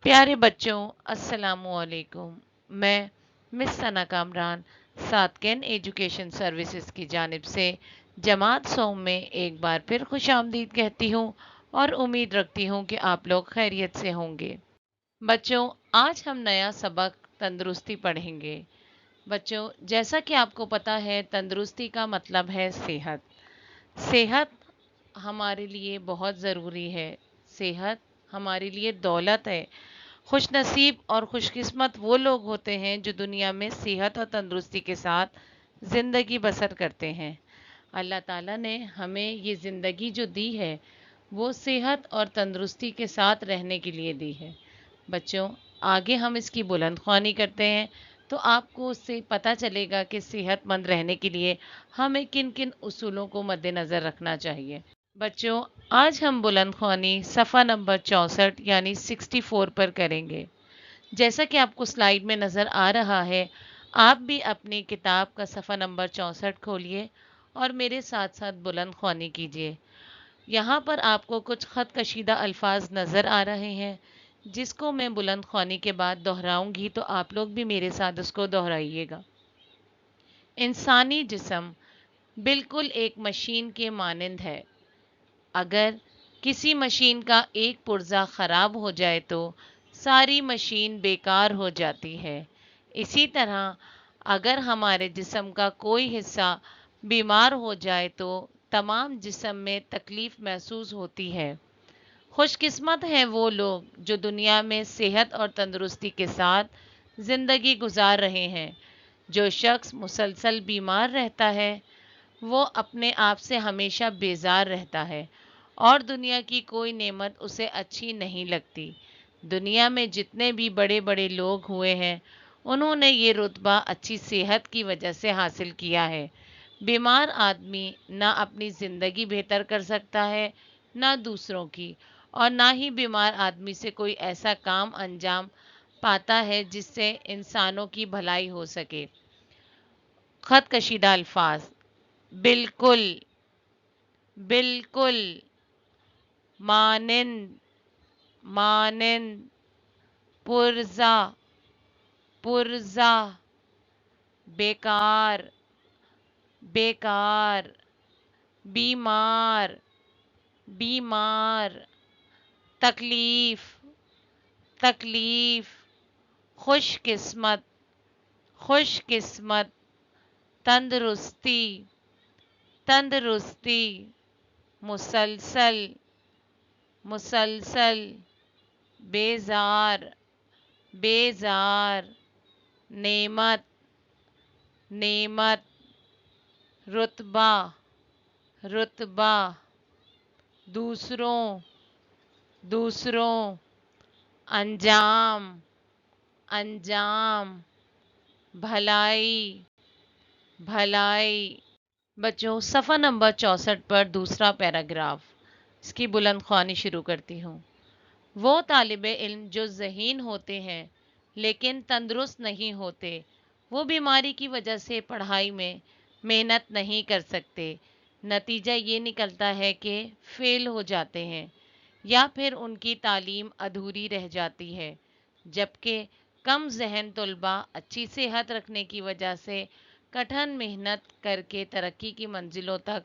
प्यारे बच्चों, अस्सलामुअलैकुम। मैं मिस सना कामरान सातकेन एजुकेशन सर्विसेज की जानिब से जमात सौम में एक बार फिर खुश आमदीद कहती हूँ और उम्मीद रखती हूँ कि आप लोग खैरियत से होंगे। बच्चों, आज हम नया सबक तंदुरुस्ती पढ़ेंगे। बच्चों, जैसा कि आपको पता है, तंदुरुस्ती का मतलब है सेहत। सेहत हमारे लिए बहुत ज़रूरी है। सेहत हमारे लिए दौलत है। खुशनसीब और खुशकिस्मत वो लोग होते हैं जो दुनिया में सेहत और तंदुरुस्ती के साथ ज़िंदगी बसर करते हैं। अल्लाह ताला ने हमें ये ज़िंदगी जो दी है वो सेहत और तंदुरुस्ती के साथ रहने के लिए दी है। बच्चों, आगे हम इसकी बुलंद ख्वानी करते हैं तो आपको उससे पता चलेगा कि सेहतमंद रहने के लिए हमें किन किन उसूलों को मद्देनज़र रखना चाहिए। बच्चों, आज हम बुलंद ख्वानी सफ़ा नंबर 64 यानी 64 पर करेंगे। जैसा कि आपको स्लाइड में नज़र आ रहा है, आप भी अपनी किताब का सफ़ा नंबर 64 खोलिए और मेरे साथ साथ बुलंद ख्वानी कीजिए। यहाँ पर आपको कुछ ख़त कशीदा अल्फाज नज़र आ रहे हैं, जिसको मैं बुलंद ख्वानी के बाद दोहराऊंगी, तो आप लोग भी मेरे साथ उसको दोहराइएगा। इंसानी जिस्म बिल्कुल एक मशीन के मानंद है। अगर किसी मशीन का एक पुर्जा ख़राब हो जाए तो सारी मशीन बेकार हो जाती है। इसी तरह अगर हमारे जिस्म का कोई हिस्सा बीमार हो जाए तो तमाम जिस्म में तकलीफ़ महसूस होती है। खुशकिस्मत हैं वो लोग जो दुनिया में सेहत और तंदुरुस्ती के साथ ज़िंदगी गुजार रहे हैं। जो शख्स मुसलसल बीमार रहता है वो अपने आप से हमेशा बेजार रहता है और दुनिया की कोई नेमत उसे अच्छी नहीं लगती। दुनिया में जितने भी बड़े बड़े लोग हुए हैं, उन्होंने ये रुतबा अच्छी सेहत की वजह से हासिल किया है। बीमार आदमी ना अपनी ज़िंदगी बेहतर कर सकता है, ना दूसरों की, और ना ही बीमार आदमी से कोई ऐसा काम अंजाम पाता है जिससे इंसानों की भलाई हो सके। खत कशीदा अल्फाज: बिल्कुल, बिल्कुल, मानिंद, मानिंद, पुर्जा, पुर्जा, बेकार, बेकार, बीमार, बीमार, तकलीफ, तकलीफ, खुशकिस्मत, खुशकिस्मत, तंदुरुस्ती, तंदुरुस्ती, मुसलसल, मुसलसल, बेजार, बेजार, नेमत, नेमत, रुतबा, रुतबा, दूसरों, दूसरों, अंजाम, अंजाम, भलाई, भलाई। बच्चों, सफ़ा नंबर 64 पर दूसरा पैराग्राफ, इसकी बुलंद ख्वानी शुरू करती हूँ। वो तालिबे इल्म जो ज़हीन होते हैं लेकिन तंदुरुस्त नहीं होते, वो बीमारी की वजह से पढ़ाई में मेहनत नहीं कर सकते। नतीजा ये निकलता है कि फ़ेल हो जाते हैं या फिर उनकी तालीम अधूरी रह जाती है। जबकि कम जहन तलबा अच्छी सेहत रखने की वजह से कठिन मेहनत करके तरक्की की मंजिलों तक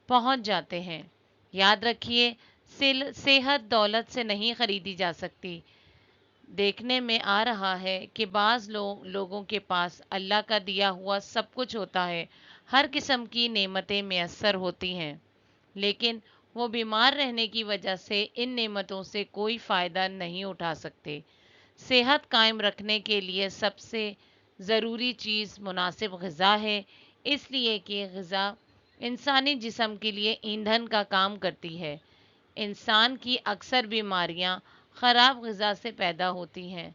पहुंच जाते हैं। याद रखिए, सेहत दौलत से नहीं खरीदी जा सकती। देखने में आ रहा है कि बाज़ लोगों के पास अल्लाह का दिया हुआ सब कुछ होता है, हर किस्म की नेमतें मैसर होती हैं, लेकिन वो बीमार रहने की वजह से इन नेमतों से कोई फ़ायदा नहीं उठा सकते। सेहत कायम रखने के लिए सबसे ज़रूरी चीज़ मुनासिब ग़िज़ा है, इसलिए कि ग़िज़ा इंसानी जिस्म के लिए ईंधन का काम करती है। इंसान की अक्सर बीमारियां ख़राब ग़िज़ा से पैदा होती हैं।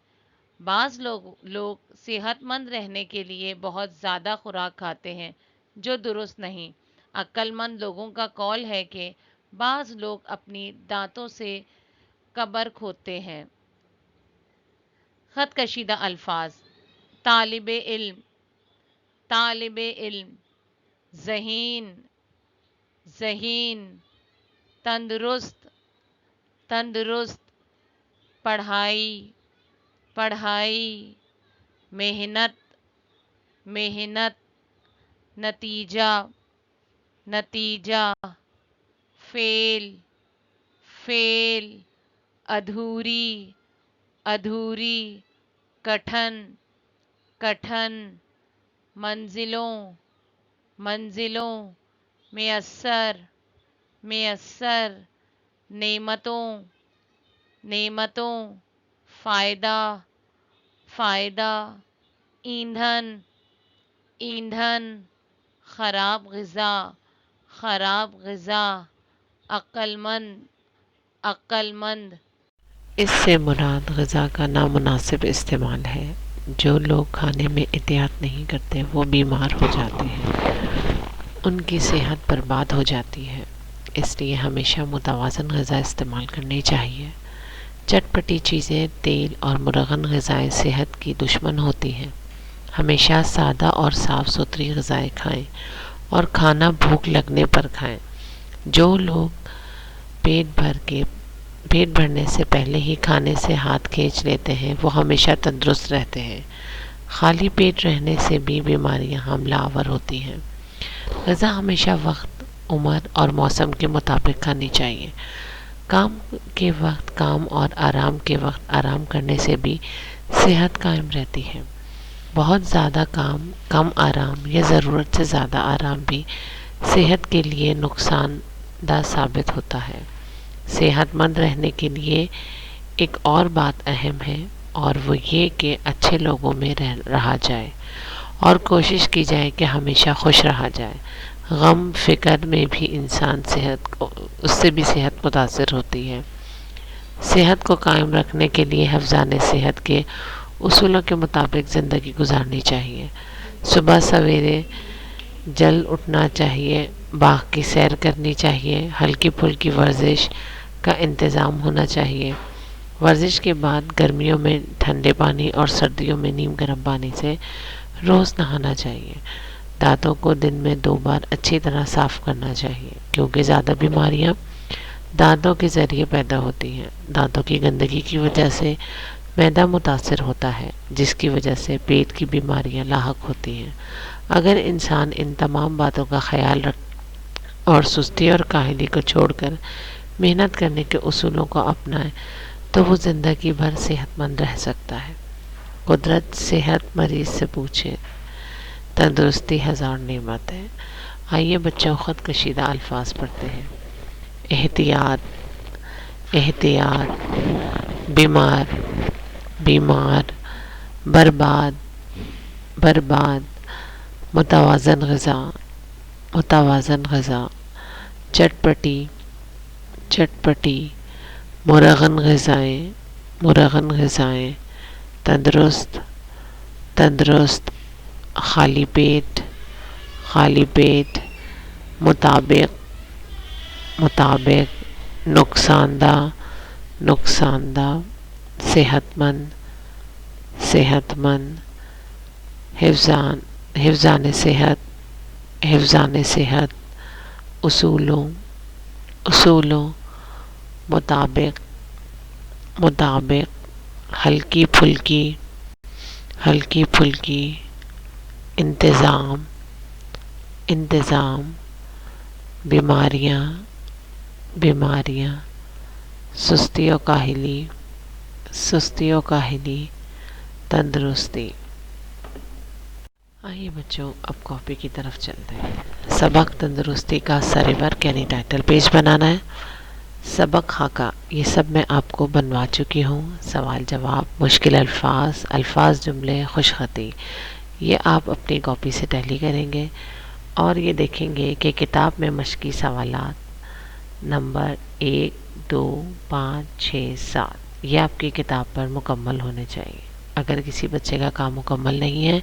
बाज़ लोग सेहतमंद रहने के लिए बहुत ज़्यादा खुराक खाते हैं, जो दुरुस्त नहीं। अक्लमंद लोगों का कौल है कि बाज़ लोग अपनी दांतों से कब्र खोदते हैं। ख़त कशीदा अल्फाज: तालिबे इल्म, तालिबे इल्म, ज़हीन, ज़हीन, तंदुरुस्त, तंदुरुस्त, पढ़ाई, पढ़ाई, मेहनत, मेहनत, नतीजा, नतीजा, फेल, फेल, अधूरी, अधूरी, कठन, कठन, मंजिलों, मंजिलों, मेयस्सर, मेयस्सर, नेमतों, नेमतों, फ़ायदा, फ़ायदा, ईंधन, ईंधन, ख़राब ग़िज़ा, ख़राब ग़िज़ा, अक्लमंद, अक्लमंद। इससे मुराद ग़िज़ा का नामुनासिब इस्तेमाल है। जो लोग खाने में एहतियात नहीं करते वो बीमार हो जाते हैं, उनकी सेहत बर्बाद हो जाती है। इसलिए हमेशा मुतवाज़न ग़िज़ा इस्तेमाल करनी चाहिए। चटपटी चीज़ें, तेल और मुरगन ग़िज़ाएँ सेहत की दुश्मन होती हैं। हमेशा सादा और साफ़ सुथरी ग़िज़ाएँ खाएं और खाना भूख लगने पर खाएं। जो लोग पेट भरने से पहले ही खाने से हाथ खींच लेते हैं वो हमेशा तंदुरुस्त रहते हैं। खाली पेट रहने से भी बीमारियां हमलावर होती हैं। ग़िज़ा हमेशा वक्त, उम्र और मौसम के मुताबिक खानी चाहिए। काम के वक्त काम और आराम के वक्त आराम करने से भी सेहत कायम रहती है। बहुत ज़्यादा काम, कम आराम या ज़रूरत से ज़्यादा आराम भी सेहत के लिए नुकसानदा साबित होता है। सेहतमंद रहने के लिए एक और बात अहम है और वो ये कि अच्छे लोगों में रहा जाए और कोशिश की जाए कि हमेशा खुश रहा जाए। गम फ़िक्र में भी इंसान उससे भी सेहत मुतासर होती है। सेहत को कायम रखने के लिए हिफ़्ज़ान सेहत के उसूलों के मुताबिक ज़िंदगी गुजारनी चाहिए। सुबह सवेरे जल्द उठना चाहिए, बाग की सैर करनी चाहिए, हल्की फुल्की वर्जिश का इंतज़ाम होना चाहिए। वर्जिश के बाद गर्मियों में ठंडे पानी और सर्दियों में नीम गर्म पानी से रोज़ नहाना चाहिए। दांतों को दिन में 2 बार अच्छी तरह साफ़ करना चाहिए, क्योंकि ज़्यादा बीमारियां दांतों के ज़रिए पैदा होती हैं। दांतों की गंदगी की वजह से मैदा मुतासर होता है, जिसकी वजह से पेट की बीमारियां लाहक होती हैं। अगर इंसान इन तमाम बातों का ख्याल रख और सुस्ती और काहली को छोड़कर मेहनत करने के उसूलों को अपनाए तो वो ज़िंदगी भर सेहतमंद रह सकता है। कुदरत सेहत मरीज़ से पूछे, तंदुरुस्ती हज़ार नेमत है। आइए बच्चों, ख़ुद कशीदा अल्फाज पढ़ते हैं। एहतियात, एहतियात, बीमार, बीमार, बर्बाद, बर्बाद, मुतवाज़न ग़िज़ा, मुतवाज़न ग़िज़ा, चटपटी, चटपटी, मुरगन ग़िज़ाएँ, मुरगन ग़िज़ाएँ, तंदुरुस्त, तंदुरुस्त, खाली पेट, खाली पेट, मुताबिक, मुताबिक, नुकसानदा, नुकसानदा, सेहतमंद, सेहतमंद, हिफ़्ज़ान सेहत, हिफ़्ज़ान सेहत, उसूलों, उसूलों, मुताबिक, मुताबिक, हल्की फुल्की, हल्की फुल्की, इंतज़ाम, इंतज़ाम, बीमारियां, बीमारियां, सुस्ती और काहली, सुस्ती और काहली, तंदुरुस्ती। आइए बच्चों, अब कॉपी की तरफ चलते हैं। सबक तंदुरुस्ती का सरवर्क यानी टाइटल पेज बनाना है। सबक खाका, ये सब मैं आपको बनवा चुकी हूँ। सवाल जवाब, मुश्किल अल्फाज, अल्फाज जुमले, खुशखती, ये आप अपनी कॉपी से टैली करेंगे और ये देखेंगे कि किताब में मश्की सवालात नंबर 1, 2, 5, 6, 7 ये आपकी किताब पर मुकम्मल होने चाहिए। अगर किसी बच्चे का काम मुकम्मल नहीं है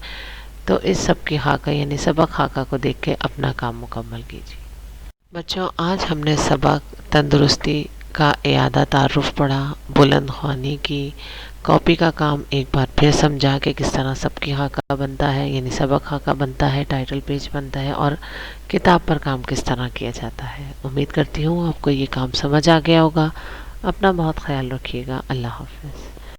तो इस सब की खाका यानी सबक खाका को देख के अपना काम मुकम्मल कीजिए। बच्चों, आज हमने सबक तंदुरुस्ती का इयादा तारुफ पढ़ा, बुलंद ख्वानी की, कॉपी का काम एक बार फिर समझा कि किस तरह सबकी खाका बनता है यानी सबक खाका बनता है, टाइटल पेज बनता है और किताब पर काम किस तरह किया जाता है। उम्मीद करती हूँ आपको ये काम समझ आ गया होगा। अपना बहुत ख्याल रखिएगा। अल्लाह हाफ़िज़।